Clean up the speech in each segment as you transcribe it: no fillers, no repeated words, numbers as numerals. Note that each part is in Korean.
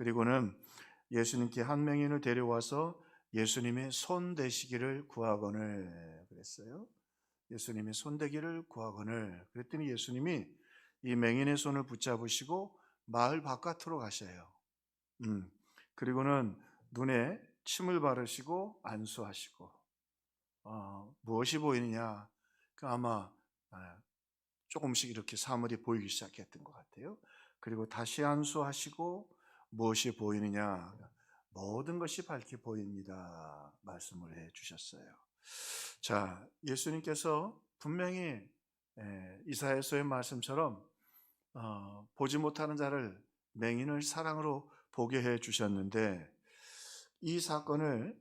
그리고는 예수님께 한 맹인을 데려와서 예수님의 손 대시기를 구하거늘 그랬어요. 예수님의 손 대기를 구하거늘 그랬더니 예수님이 이 맹인의 손을 붙잡으시고 마을 바깥으로 가셔요. 그리고는 눈에 침을 바르시고 안수하시고 무엇이 보이느냐? 아마 조금씩 이렇게 사물이 보이기 시작했던 것 같아요. 그리고 다시 안수하시고 무엇이 보이느냐? 모든 것이 밝게 보입니다. 말씀을 해 주셨어요. 자, 예수님께서 분명히 이사야서의 말씀처럼 보지 못하는 자를 맹인을 사랑으로 보게 해 주셨는데 이 사건을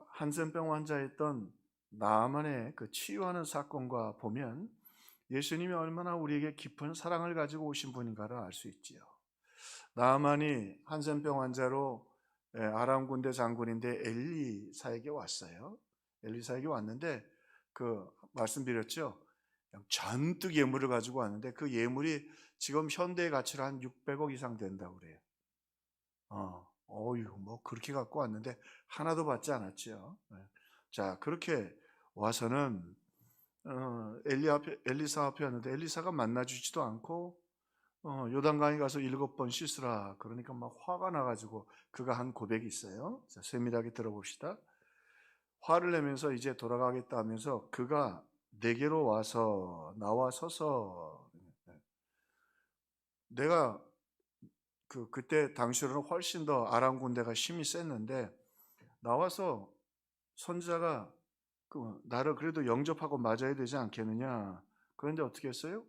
한센병 환자였던 나아만의 그 치유하는 사건과 보면 예수님이 얼마나 우리에게 깊은 사랑을 가지고 오신 분인가를 알 수 있지요. 나아만이 한센병 환자로 아람 군대 장군인데 엘리사에게 왔어요. 엘리사에게 왔는데 그 말씀드렸죠. 잔뜩 예물을 가지고 왔는데 그 예물이 지금 현대의 가치로 한 600억 이상 된다고 그래요. 뭐 그렇게 갖고 왔는데 하나도 받지 않았죠. 자, 그렇게 와서는 엘리사 앞에 왔는데 엘리사가 만나주지도 않고 요단강에 가서 7번 씻으라 그러니까 막 화가 나가지고 그가 한 고백이 있어요. 자, 세밀하게 들어봅시다. 화를 내면서 이제 돌아가겠다 하면서 그가 내게로 와서 나와 서서 내가 그때 당시로는 훨씬 더 아람 군대가 힘이 셌는데 나와서 선지자가 나를 그래도 영접하고 맞아야 되지 않겠느냐. 그런데 어떻게 했어요?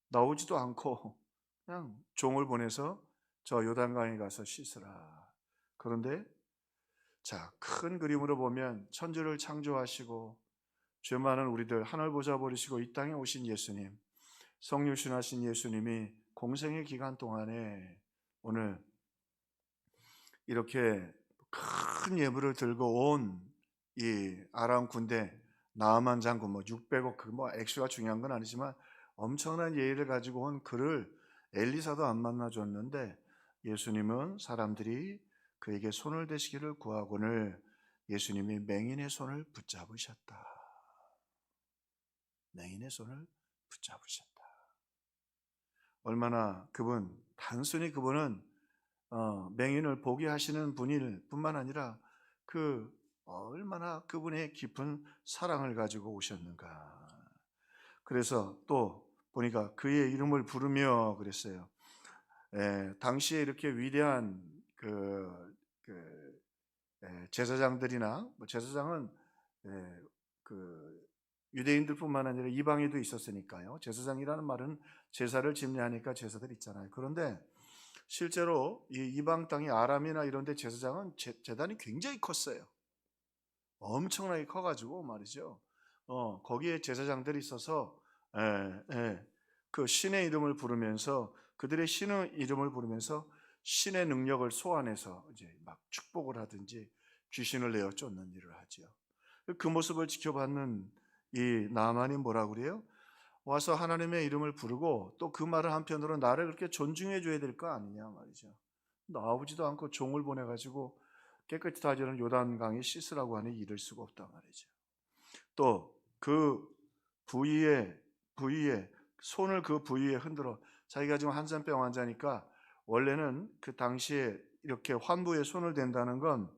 나오지도 않고 그냥 종을 보내서 저 요단강에 가서 씻으라. 그런데 자, 큰 그림으로 보면 천지를 창조하시고 죄 많은 우리들 하늘 보좌 버리시고 이 땅에 오신 예수님, 성육신하신 예수님이 공생의 기간 동안에 오늘 이렇게 큰 예물을 들고 온 이 아람 군대 나아만 장군 600억 액수가 중요한 건 아니지만 엄청난 예의를 가지고 온 그를 엘리사도 안 만나줬는데 예수님은 사람들이 그에게 손을 대시기를 구하거늘 예수님이 맹인의 손을 붙잡으셨다. 맹인의 손을 붙잡으셨다. 얼마나 단순히 그분은 맹인을 보게 하시는 분일 뿐만 아니라 얼마나 그분의 깊은 사랑을 가지고 오셨는가. 그래서 또 보니까 그의 이름을 부르며 그랬어요. 당시에 이렇게 위대한 제사장들이나 제사장은 유대인들뿐만 아니라 이방인도 있었으니까요. 제사장이라는 말은 제사를 집례하니까 제사들 있잖아요. 그런데 실제로 이 이방 땅의 아람이나 이런 데 제사장은 제단이 굉장히 컸어요. 엄청나게 커가지고 말이죠. 거기에 제사장들이 있어서 그 신의 이름을 부르면서 그들의 신의 이름을 부르면서 신의 능력을 소환해서 이제 막 축복을 하든지 귀신을 내어 쫓는 일을 하죠. 그 모습을 지켜봤는 이 나만이 뭐라고 그래요? 와서 하나님의 이름을 부르고 또 그 말을 한편으로 나를 그렇게 존중해 줘야 될 거 아니냐 말이죠. 나오지도 않고 종을 보내가지고 깨끗이 다지는 요단강에 씻으라고 하니 이를 수가 없단 말이죠. 또 그 부위에 손을 그 부위에 흔들어 자기가 지금 한센병 환자니까 원래는 그 당시에 이렇게 환부에 손을 댄다는 건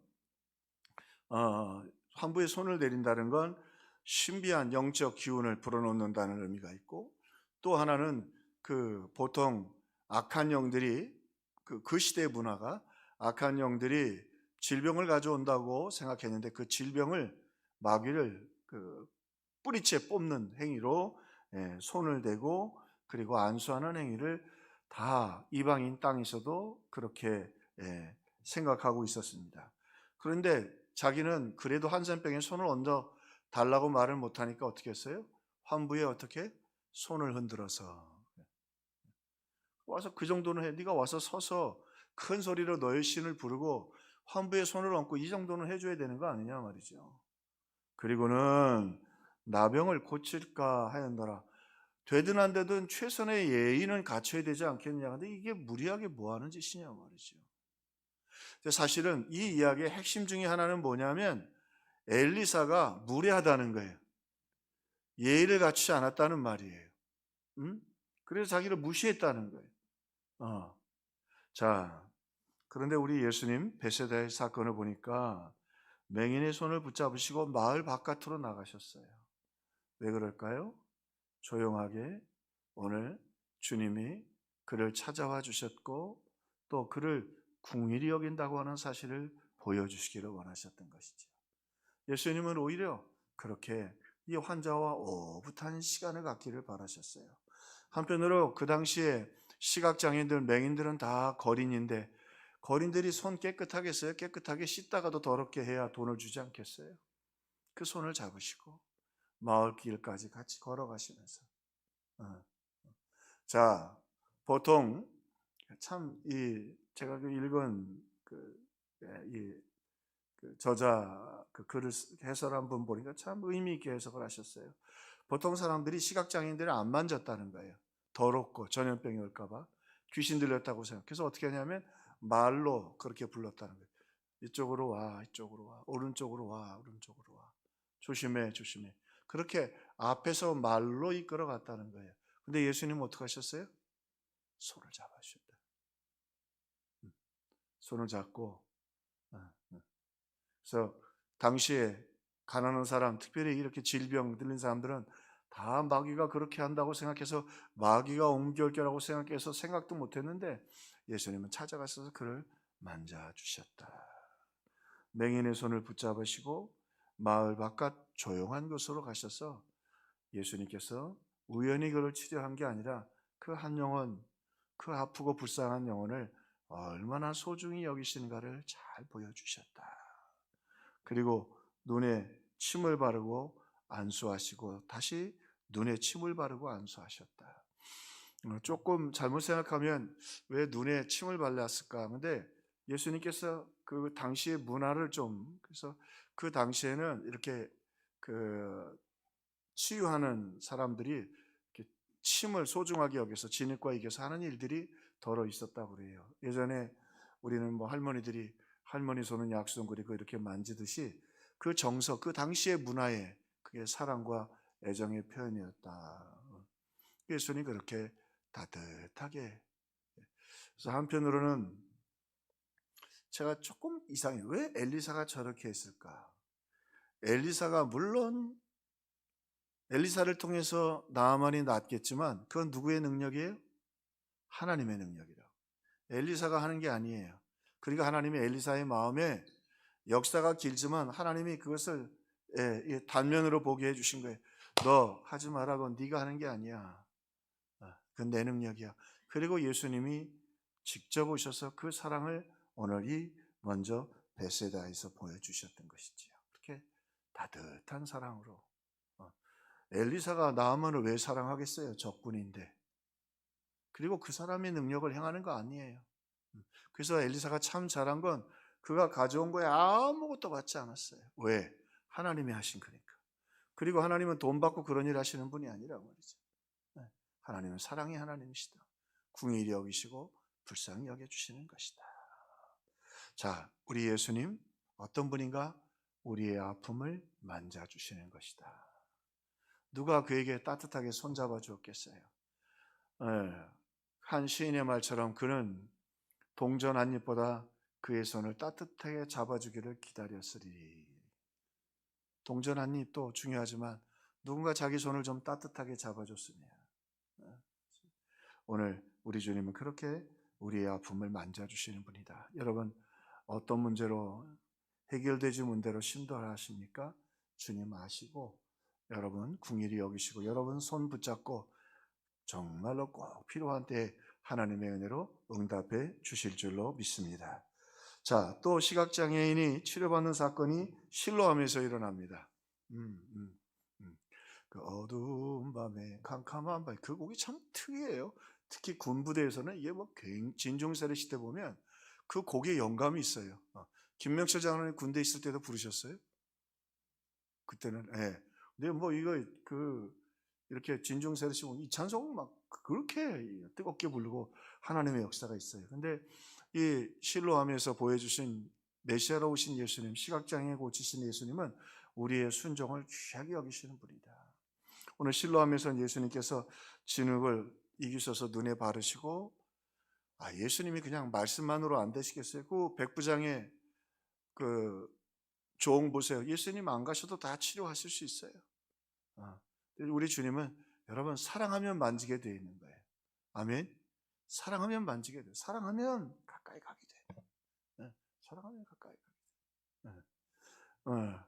환부에 손을 내린다는 건 신비한 영적 기운을 불어넣는다는 의미가 있고 또 하나는 보통 악한 영들이 그 시대의 문화가 악한 영들이 질병을 가져온다고 생각했는데 그 질병을 마귀를 뿌리채 뽑는 행위로 손을 대고 그리고 안수하는 행위를 다 이방인 땅에서도 그렇게 생각하고 있었습니다. 그런데 자기는 그래도 한센병에 손을 얹어 달라고 말을 못하니까 어떻게 했어요? 환부에 어떻게? 손을 흔들어서 와서 그 정도는 해. 네가 와서 서서 큰 소리로 너의 신을 부르고 환부에 손을 얹고 이 정도는 해줘야 되는 거 아니냐 말이죠. 그리고는 나병을 고칠까 하였노라. 되든 안 되든 최선의 예의는 갖춰야 되지 않겠냐. 근데 이게 무리하게 뭐 하는 짓이냐 말이죠. 근데 사실은 이 이야기의 핵심 중에 하나는 뭐냐면 엘리사가 무례하다는 거예요. 예의를 갖추지 않았다는 말이에요. 음? 그래서 자기를 무시했다는 거예요. 자, 그런데 우리 예수님 베세다의 사건을 보니까 맹인의 손을 붙잡으시고 마을 바깥으로 나가셨어요. 왜 그럴까요? 조용하게 오늘 주님이 그를 찾아와 주셨고 또 그를 궁일이 여긴다고 하는 사실을 보여주시기를 원하셨던 것이죠. 예수님은 오히려 그렇게 이 환자와 오붓한 시간을 갖기를 바라셨어요. 한편으로 그 당시에 시각장애인들, 맹인들은 다 거린인데 거린들이 손 깨끗하게 써요? 깨끗하게 씻다가도 더럽게 해야 돈을 주지 않겠어요? 그 손을 잡으시고 마을 길까지 같이 걸어가시면서 자, 보통 참 제가 읽은 그 저자 그 글을 해설한 분 보니까 참 의미 있게 해석을 하셨어요. 보통 사람들이 시각장애인들을 안 만졌다는 거예요. 더럽고 전염병이 올까봐 귀신 들렸다고 생각해서 어떻게 하냐면 말로 그렇게 불렀다는 거예요. 이쪽으로 와, 이쪽으로 와, 오른쪽으로 와, 오른쪽으로 와. 조심해, 조심해. 그렇게 앞에서 말로 이끌어 갔다는 거예요. 근데 예수님은 어떻게 하셨어요? 손을 잡아주셨다. 손을 잡고 그래서 당시에 가난한 사람, 특별히 이렇게 질병 들린 사람들은 다 마귀가 그렇게 한다고 생각해서 마귀가 옮겨올 거라고 생각해서 생각도 못했는데 예수님은 찾아가셔서 그를 만져주셨다. 맹인의 손을 붙잡으시고 마을 바깥 조용한 곳으로 가셔서 예수님께서 우연히 그를 치료한 게 아니라 그 한 영혼, 그 아프고 불쌍한 영혼을 얼마나 소중히 여기시는가를 잘 보여주셨다. 그리고 눈에 침을 바르고 안수하시고 다시 눈에 침을 바르고 안수하셨다. 조금 잘못 생각하면 왜 눈에 침을 발랐을까? 근데 예수님께서 그 당시의 문화를 그래서 그 당시에는 이렇게 그 치유하는 사람들이 이렇게 침을 소중하게 여겨서 진흙과 이겨서 하는 일들이 더러 있었다고 그래요. 예전에 우리는 뭐 할머니 손은 약손 그리고 이렇게 만지듯이 그 정서, 그 당시의 문화에 그게 사랑과 애정의 표현이었다. 예수님이 그렇게 따뜻하게. 그래서 한편으로는 제가 조금 이상해요. 왜 엘리사가 저렇게 했을까? 엘리사가 물론 엘리사를 통해서 나아만이 낫겠지만 그건 누구의 능력이에요? 하나님의 능력이라고. 엘리사가 하는 게 아니에요. 그러니까 하나님이 엘리사의 마음에 역사가 길지만 하나님이 그것을 단면으로 보게 해주신 거예요. 너 하지 말라고. 네가 하는 게 아니야. 그건 내 능력이야. 그리고 예수님이 직접 오셔서 그 사랑을 오늘 먼저 베세다에서 보여주셨던 것이지요. 그렇게 따뜻한 사랑으로. 엘리사가 나아만을 왜 사랑하겠어요? 적군인데. 그리고 그 사람의 능력을 행하는 거 아니에요. 그래서 엘리사가 참 잘한 건 그가 가져온 거에 아무것도 받지 않았어요. 왜? 하나님이 하신 거니까. 그리고 하나님은 돈 받고 그런 일 하시는 분이 아니라고 말이죠. 하나님은 사랑의 하나님이시다. 궁일이 여기시고 불쌍히 여겨주시는 것이다. 자, 우리 예수님 어떤 분인가? 우리의 아픔을 만져주시는 것이다. 누가 그에게 따뜻하게 손잡아 주었겠어요? 한 시인의 말처럼 그는 동전 한 입보다 그의 손을 따뜻하게 잡아주기를 기다렸으리. 동전 한 입도 중요하지만 누군가 자기 손을 좀 따뜻하게 잡아줬으면. 오늘 우리 주님은 그렇게 우리의 아픔을 만져주시는 분이다. 여러분 어떤 문제로 해결되지 문제로 심도하십니까? 주님 아시고 여러분 궁일이 여기시고 여러분 손 붙잡고 정말로 꼭 필요한 때에 하나님의 은혜로 응답해 주실 줄로 믿습니다. 자, 또 시각장애인이 치료받는 사건이 실로암에서 일어납니다. 그 어두운 밤에 캄캄한 밤, 그 곡이 참 특이해요. 특히 군부대에서는 이게 뭐 진중세례 시대 보면 그 곡에 영감이 있어요. 김명철 장로님 군대 있을 때도 부르셨어요? 그때는 예. 근데 뭐 이거 이렇게 진중세례 시고 이 찬송 막 그렇게 뜨겁게 부르고 하나님의 역사가 있어요. 근데 이 실로암에서 보여주신 메시아로 오신 예수님, 시각장애 고치신 예수님은 우리의 순종을 귀하게 여기시는 분이다. 오늘 실로암에서는 예수님께서 진흙을 이기셔서 눈에 바르시고, 예수님이 그냥 말씀만으로 안 되시겠어요? 그 백부장의 그 종 보세요. 예수님 안 가셔도 다 치료하실 수 있어요. 우리 주님은 여러분 사랑하면 만지게 되어 있는 거예요. 아멘. 사랑하면 만지게 돼요. 사랑하면 가까이 가게 돼요. 사랑하면 가까이 가게 돼요.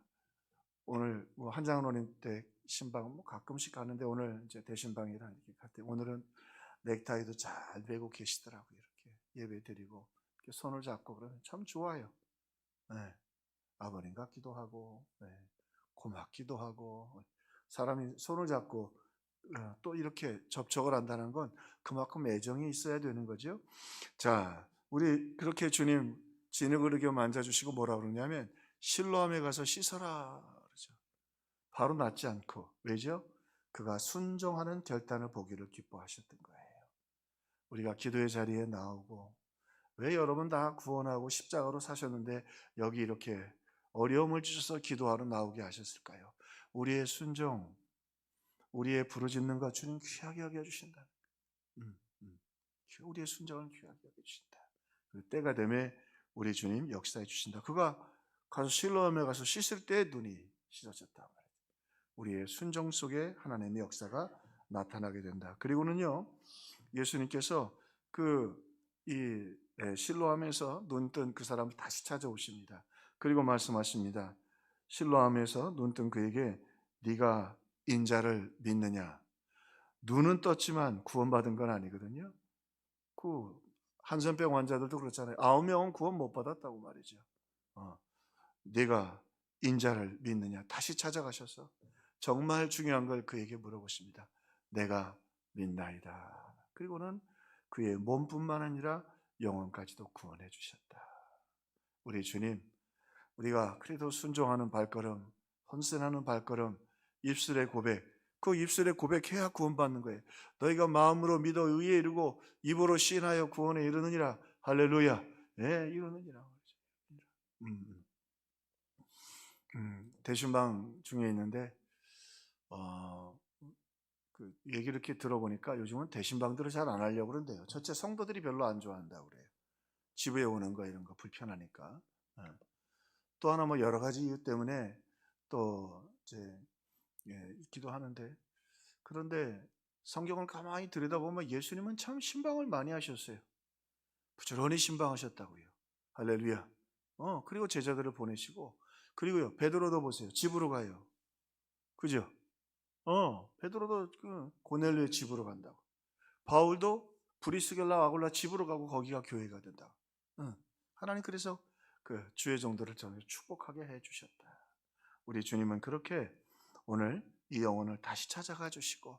오늘 뭐 한장로님 때 신방 뭐 가끔씩 가는데 오늘 이제 대신방이라 이렇게 갔대. 오늘은 넥타이도 잘 매고 계시더라고요. 이렇게 예배 드리고 이렇게 손을 잡고 그러면 참 좋아요. 아버님 같기도 하고, 고맙기도 하고, 사람이 손을 잡고 또 이렇게 접촉을 한다는 건 그만큼 애정이 있어야 되는 거죠. 자, 우리 그렇게 주님 진흙을 이렇게 만져주시고 뭐라 그러냐면 실로암에 가서 씻어라 그러죠. 바로 낫지 않고, 왜죠? 그가 순종하는 결단을 보기를 기뻐하셨던 거예요. 우리가 기도의 자리에 나오고, 왜 여러분 다 구원하고 십자가로 사셨는데 여기 이렇게 어려움을 주셔서 기도하러 나오게 하셨을까요? 우리의 순종, 우리의 부르짖는 것 주님 귀하게 여겨주신다. 우리의 순종을 귀하게 여겨주신다. 때가 되면 우리 주님 역사해 주신다. 그가 가서 실로암에 가서 씻을 때 눈이 씻어졌다 말이에요. 우리의 순종 속에 하나님의 역사가 나타나게 된다. 그리고는요, 예수님께서 실로암에서 눈뜬 그 사람을 다시 찾아오십니다. 그리고 말씀하십니다. 실로암에서 눈뜬 그에게 네가 인자를 믿느냐? 눈은 떴지만 구원받은 건 아니거든요. 그 한센병 환자들도 그렇잖아요. 9명은 구원 못 받았다고 말이죠. 네가 인자를 믿느냐? 다시 찾아가셔서 정말 중요한 걸 그에게 물어보십니다. 내가 믿나이다. 그리고는 그의 몸뿐만 아니라 영혼까지도 구원해 주셨다. 우리 주님, 우리가 그래도 순종하는 발걸음, 헌신하는 발걸음, 입술의 고백, 그 입술의 고백해야 구원받는 거예요. 너희가 마음으로 믿어 의에 이르고 입으로 시인하여 구원에 이르느니라. 할렐루야. 이르느니라. 대신방 중에 있는데 그 얘기를 이렇게 들어보니까 요즘은 대신방들을 잘 안 하려고 그런대요. 첫째, 성도들이 별로 안 좋아한다고 그래요. 집에 오는 거 이런 거 불편하니까. 또 하나 뭐 여러 가지 이유 때문에 또 이제 있기도 하는데, 그런데 성경을 가만히 들여다보면 예수님은 참 신방을 많이 하셨어요. 부지런히 신방하셨다고요. 할렐루야. 그리고 제자들을 보내시고, 그리고요, 베드로도 보세요. 집으로 가요. 그죠? 베드로도 그 고넬료의 집으로 간다고. 바울도 브리스겔라 아굴라 집으로 가고 거기가 교회가 된다고. 하나님 그래서 그 주의 종들을 저를 축복하게 해주셨다. 우리 주님은 그렇게 오늘 이 영혼을 다시 찾아가 주시고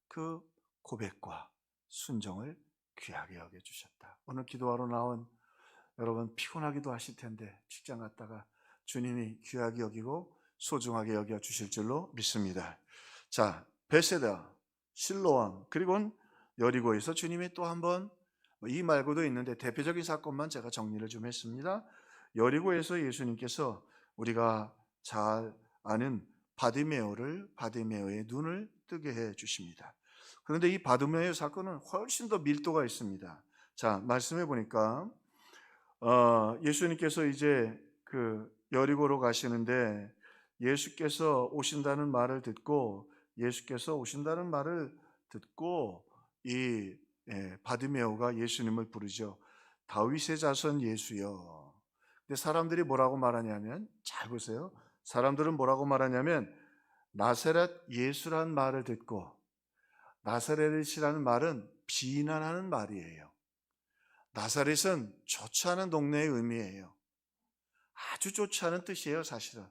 그 고백과 순종을 귀하게 여겨주셨다. 오늘 기도하러 나온 여러분 피곤하기도 하실 텐데 직장 갔다가 주님이 귀하게 여기고 소중하게 여겨주실 줄로 믿습니다. 자, 베세다, 실로암, 그리고는 여리고에서 주님이 또 한번, 이 말고도 있는데 대표적인 사건만 제가 정리를 좀 했습니다. 여리고에서 예수님께서 우리가 잘 아는 바디메오의 눈을 뜨게 해 주십니다. 그런데 이 바디메오 사건은 훨씬 더 밀도가 있습니다. 자, 말씀해 보니까 예수님께서 이제 그 여리고로 가시는데 예수께서 오신다는 말을 듣고 이 바디메오가 예수님을 부르죠. 다윗의 자손 예수여. 근데 사람들이 뭐라고 말하냐면, 잘 보세요. 사람들은 뭐라고 말하냐면 나사렛 예수란 말을 듣고, 나사렛이라는 말은 비난하는 말이에요. 나사렛은 좋지 않은 동네의 의미예요. 아주 좋지 않은 뜻이에요, 사실은.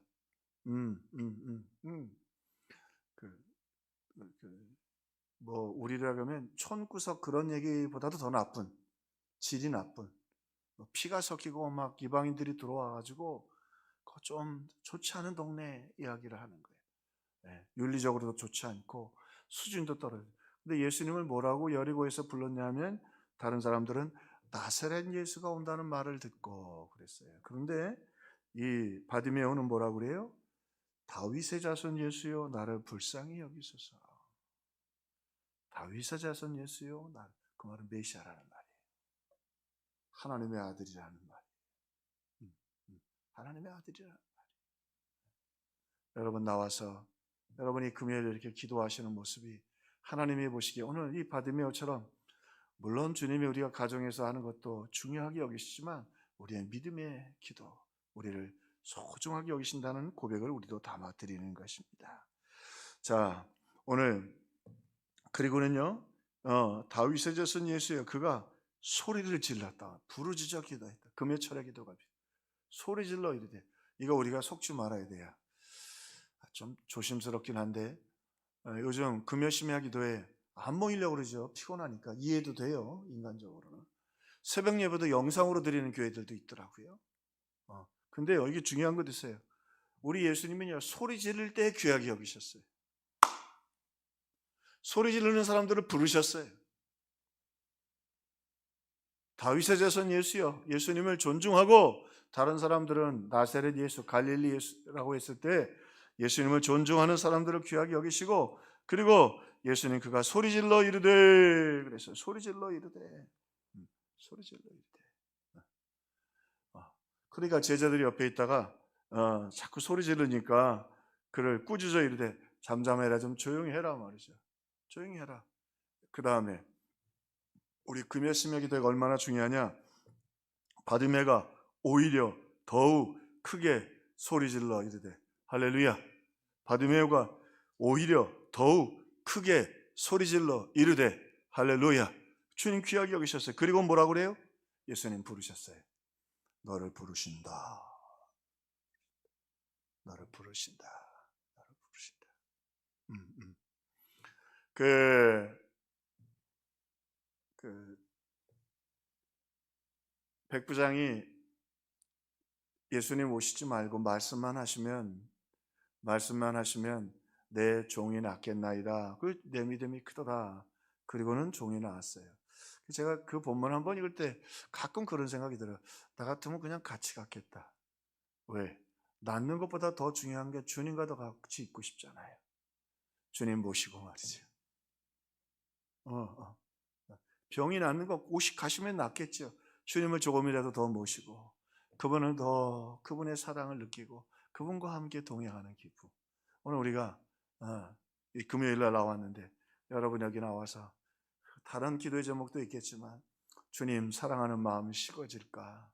뭐 우리라 그러면 촌구석 그런 얘기보다도 더 나쁜, 질이 나쁜, 피가 섞이고 막 이방인들이 들어와가지고 좀 좋지 않은 동네 이야기를 하는 거예요. 윤리적으로도 좋지 않고 수준도 떨어져. 근데 예수님을 뭐라고 여리고에서 불렀냐면, 다른 사람들은 나사렛 예수가 온다는 말을 듣고 그랬어요. 그런데 이 바디메오는 뭐라고 그래요? 다윗의 자손 예수여 나를 불쌍히 여기소서. 다윗의 자손 예수여 나를, 그 말은 메시아라는 말이에요. 하나님의 아들이라는 말이에요. 하나님의 아들이라는 말이에요. 여러분 나와서 여러분이 금요일 이렇게 기도하시는 모습이 하나님이 보시기에 오늘 이 바디메오처럼 물론 주님이 우리가 가정에서 하는 것도 중요하게 여기시지만 우리의 믿음의 기도, 우리를 소중하게 여기신다는 고백을 우리도 담아드리는 것입니다. 자, 오늘 그리고는요 다윗의 자손 예수여 그가 소리를 질렀다. 부르짖어 기도했다. 금요 철야 기도가 소리 질러 이르되, 이거 우리가 속지 말아야 돼요. 좀 조심스럽긴 한데 요즘 금요 심야 기도에 안 모이려고 그러죠. 피곤하니까. 이해도 돼요. 인간적으로는. 새벽 예배도 영상으로 드리는 교회들도 있더라고요. 근데요 이게 중요한 거 드세요. 우리 예수님은요 소리 지를 때 귀하게 여기셨어요. 소리 지르는 사람들을 부르셨어요. 다윗의 자손 예수여, 예수님을 존중하고 다른 사람들은 나사렛 예수, 갈릴리 예수라고 했을 때 예수님을 존중하는 사람들을 귀하게 여기시고, 그리고 예수님 그가 소리질러 이르되 그랬어요. 소리질러 이르되, 소리질러 이르되. 그러니까 제자들이 옆에 있다가 자꾸 소리 지르니까 그를 꾸짖어 이르되 잠잠해라, 좀 조용히 해라 말이죠. 조용히 해라. 그 다음에 우리 금요 심야 기도가 얼마나 중요하냐. 바디메가 오히려 더욱 크게 소리질러 이르되, 할렐루야. 바디메오가 오히려 더욱 크게 소리질러 이르되, 할렐루야. 주님 귀하게 여기셨어요. 그리고 뭐라고 그래요? 예수님 부르셨어요. 너를 부르신다. 너를 부르신다. 너를 부르신다. 백부장이 예수님 오시지 말고 말씀만 하시면 내 종이 낫겠나이다. 내 믿음이 크더라. 그리고는 종이 나왔어요. 제가 그 본문 한번 읽을 때 가끔 그런 생각이 들어요. 나 같으면 그냥 같이 갔겠다. 왜? 낫는 것보다 더 중요한 게 주님과 더 같이 있고 싶잖아요. 주님 모시고 말이죠. 병이 낫는 거 오시 가시면 낫겠죠. 주님을 조금이라도 더 모시고 그분을 더, 그분의 사랑을 느끼고 그분과 함께 동행하는 기쁨. 오늘 우리가 이 금요일날 나왔는데 여러분 여기 나와서 다른 기도의 제목도 있겠지만 주님 사랑하는 마음이 식어질까,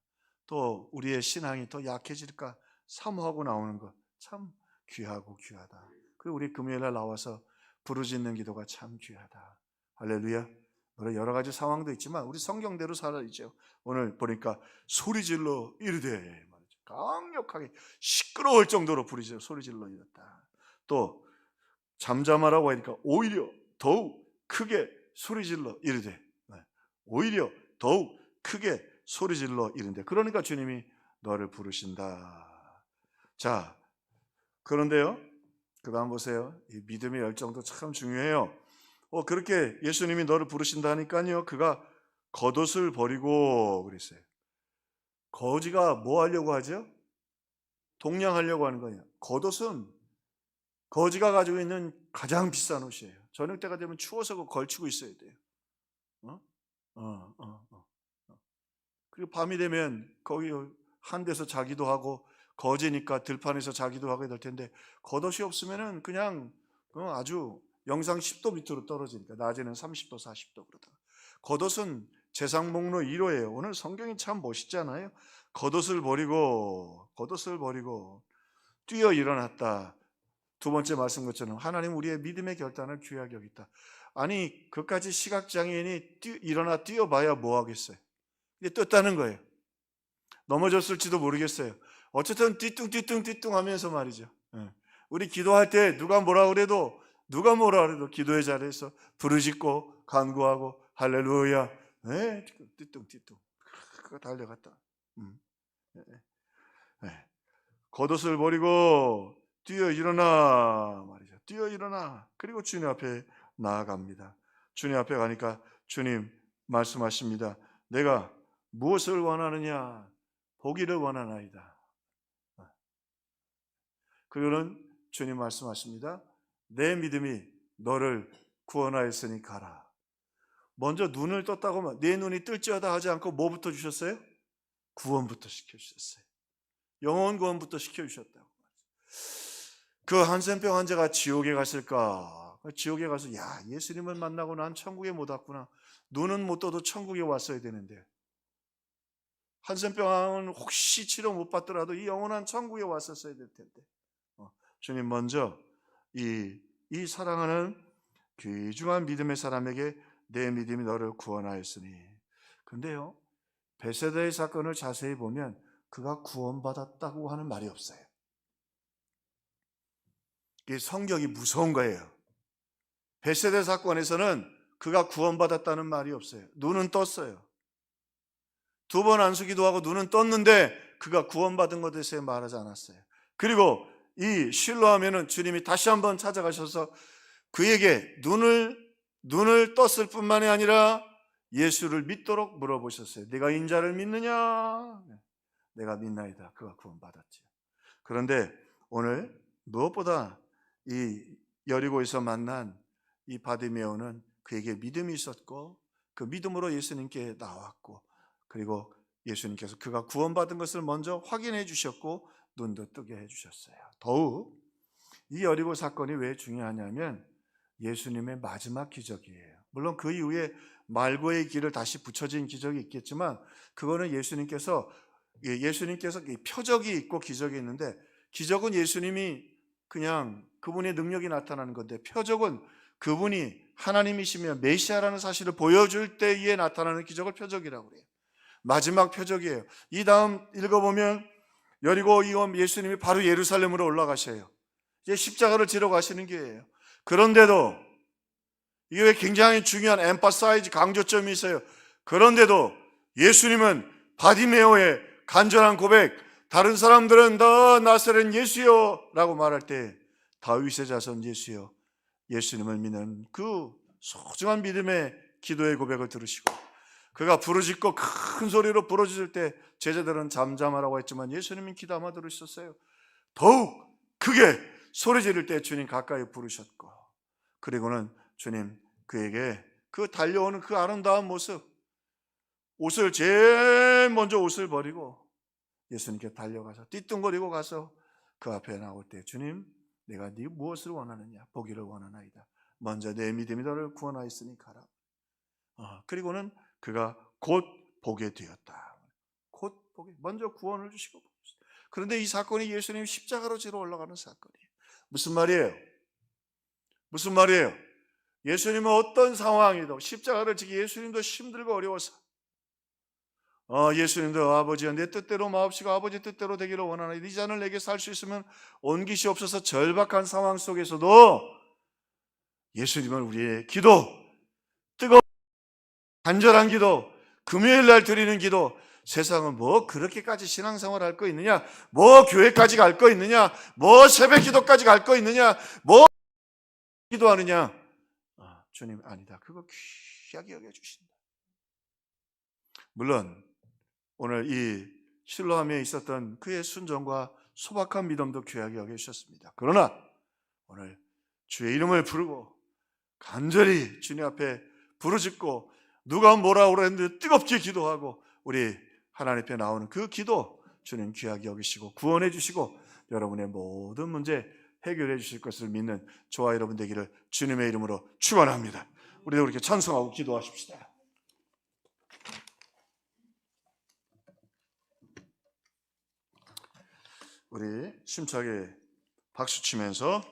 또 우리의 신앙이 더 약해질까 사모하고 나오는 것 참 귀하고 귀하다. 그리고 우리 금요일날 나와서 부르짖는 기도가 참 귀하다. 할렐루야. 여러 가지 상황도 있지만 우리 성경대로 살아야죠. 오늘 보니까 소리질러 이르되 말이죠. 강력하게 시끄러울 정도로 부르짖어 소리질러 이랬다. 또 잠잠하라고 하니까 오히려 더욱 크게 소리질러 이르되, 오히려 더욱 크게 소리질러 이르되, 그러니까 주님이 너를 부르신다. 자, 그런데요 그 다음 보세요. 이 믿음의 열정도 참 중요해요. 그렇게 예수님이 너를 부르신다 하니까요 그가 겉옷을 버리고 그랬어요. 거지가 뭐 하려고 하죠? 동냥하려고 하는 거예요. 겉옷은 거지가 가지고 있는 가장 비싼 옷이에요. 저녁 때가 되면 추워서 그거 걸치고 있어야 돼요. 그리고 밤이 되면 거기 한 데서 자기도 하고, 거지니까 들판에서 자기도 하게 될 텐데 겉옷이 없으면은 그냥 아주 영상 10도 밑으로 떨어지니까 낮에는 30도 40도 그러다가. 겉옷은 제상목로 1호예요. 오늘 성경이 참 멋있잖아요. 겉옷을 버리고 뛰어 일어났다. 두 번째 말씀 것처럼 하나님 우리의 믿음의 결단을 귀하게 여겼다. 아니 그까지 시각장애인이 일어나 뛰어봐야 뭐 하겠어요. 이게 떴다는 거예요. 넘어졌을지도 모르겠어요. 어쨌든 띠뚱 하면서 말이죠. 우리 기도할 때 누가 뭐라 그래도 기도의 자리에서 부르짖고 간구하고 할렐루야, 띠뚱 그거 달려갔다. 겉옷을 버리고 뛰어 일어나 말이죠. 뛰어 일어나. 그리고 주님 앞에 나아갑니다. 주님 앞에 가니까 주님 말씀하십니다. 내가 무엇을 원하느냐? 보기를 원하나이다. 그거는 주님 말씀하십니다. 내 믿음이 너를 구원하였으니 가라. 먼저 눈을 떴다고 하면 내 눈이 뜰지어다 하지 않고 뭐부터 주셨어요? 구원부터 시켜주셨어요. 영혼 구원부터 시켜주셨다고. 그 한센병 환자가 지옥에 갔을까? 지옥에 가서 야, 예수님을 만나고 난 천국에 못 왔구나. 눈은 못 떠도 천국에 왔어야 되는데, 한센병은 혹시 치료 못 받더라도 이 영원한 천국에 왔었어야 될 텐데, 주님 먼저 이 사랑하는 귀중한 믿음의 사람에게 내 믿음이 너를 구원하였으니. 근데요, 베세다의 사건을 자세히 보면 그가 구원받았다고 하는 말이 없어요. 이 성격이 무서운 거예요. 베세다 사건에서는 그가 구원받았다는 말이 없어요. 눈은 떴어요. 2번 안수기도하고 눈은 떴는데 그가 구원받은 것에 대해서 말하지 않았어요. 그리고 이 실로하면은 주님이 다시 한번 찾아가셔서 그에게 눈을 떴을 뿐만이 아니라 예수를 믿도록 물어보셨어요. 네가 인자를 믿느냐? 내가 믿나이다. 그가 구원받았죠. 그런데 오늘 무엇보다 이 여리고에서 만난 이 바디메오는 그에게 믿음이 있었고 그 믿음으로 예수님께 나왔고, 그리고 예수님께서 그가 구원받은 것을 먼저 확인해 주셨고 눈도 뜨게 해 주셨어요. 더욱 이 여리고 사건이 왜 중요하냐면 예수님의 마지막 기적이에요. 물론 그 이후에 말고의 길을 다시 붙여진 기적이 있겠지만 그거는 예수님께서 표적이 있고 기적이 있는데, 기적은 예수님이 그냥 그분의 능력이 나타나는 건데 표적은 그분이 하나님이시며 메시아라는 사실을 보여줄 때에 나타나는 기적을 표적이라고 그래요. 마지막 표적이에요. 이 다음 읽어보면 여리고 예수님이 바로 예루살렘으로 올라가셔요. 이제 십자가를 지러 가시는 길이에요. 그런데도 이게 굉장히 중요한 엠파사이즈 강조점이 있어요. 그런데도 예수님은 바디메오의 간절한 고백, 다른 사람들은 너 나사렛 예수여 라고 말할 때 다윗의 자손 예수여, 예수님을 믿는 그 소중한 믿음의 기도의 고백을 들으시고, 그가 부르짖고 큰 소리로 부르짖을 때 제자들은 잠잠하라고 했지만 예수님은 귀담아 들으셨어요. 더욱 크게 소리 지를 때 주님 가까이 부르셨고, 그리고는 주님 그에게 그 달려오는 그 아름다운 모습, 제일 먼저 옷을 버리고 예수님께 달려가서 띠뚱거리고 가서 그 앞에 나올 때 주님, 내가 네 무엇을 원하느냐? 보기를 원하나이다. 먼저 내 믿음이 너를 구원하였으니 가라. 그리고는 그가 곧 보게 되었다. 곧 보게, 먼저 구원을 주시고. 그런데 이 사건이 예수님이 십자가로 지러 올라가는 사건이에요. 무슨 말이에요? 무슨 말이에요? 예수님은 어떤 상황이든 십자가를 지기 예수님도 힘들고 어려워서 예수님도 아버지여 내 뜻대로 마옵시고 아버지 뜻대로 되기를 원하나이다. 이 잔을 내게 살 수 있으면 옮기시 없어서 절박한 상황 속에서도 예수님은 우리의 기도, 뜨거운 간절한 기도, 금요일날 드리는 기도, 세상은 뭐 그렇게까지 신앙생활 할 거 있느냐, 뭐 교회까지 갈 거 있느냐, 뭐 새벽 기도까지 갈 거 있느냐, 뭐 기도하느냐, 주님 아니다. 그거 귀하게 여겨주신다. 물론 오늘 이 실로함에 있었던 그의 순종과 소박한 믿음도 귀하게 여겨주셨습니다. 그러나 오늘 주의 이름을 부르고 간절히 주님 앞에 부르짖고 누가 뭐라고 그랬는데 뜨겁게 기도하고 우리 하나님 앞에 나오는 그 기도 주님 귀하게 여기시고 구원해 주시고 여러분의 모든 문제 해결해 주실 것을 믿는 저와 여러분 되기를 주님의 이름으로 축원합니다. 우리도 그렇게 찬송하고 기도하십시다. 우리 심차게 박수 치면서